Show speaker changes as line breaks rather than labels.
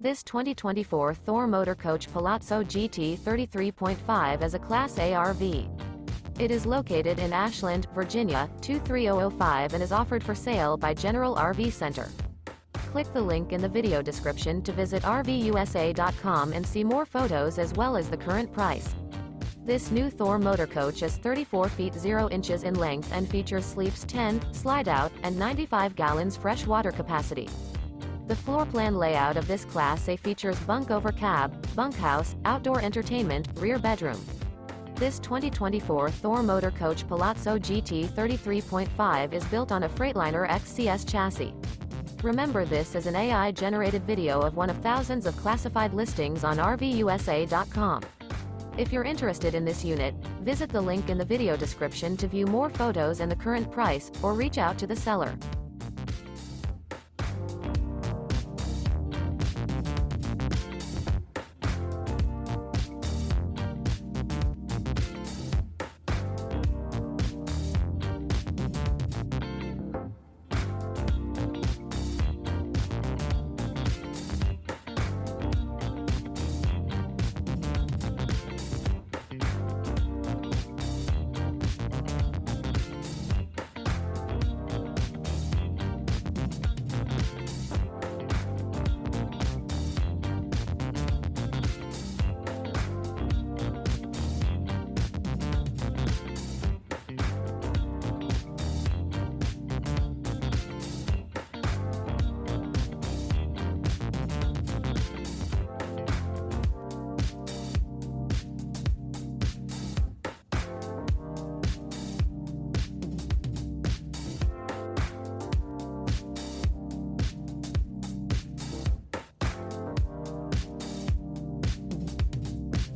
This 2024 Thor Motor Coach Palazzo GT 33.5 is a Class A RV. It is located in Ashland, Virginia, 23005 and is offered for sale by General RV Center. Click the link in the video description to visit RVUSA.com and see more photos as well as the current price. This new Thor Motor Coach is 34 feet 0 inches in length and features sleeps 10, Slideout, and 95 gallons fresh water capacity. The floor plan layout of this Class A features Bunk Over Cab, Bunkhouse, outdoor entertainment, rear bedroom. This 2024 Thor Motor Coach Palazzo GT 33.5 is built on a Freightliner XCS chassis. Remember, this is an AI-generated video of one of thousands of classified listings on RVUSA.com. If you're interested in this unit, visit the link in the video description to view more photos and the current price, or reach out to the seller.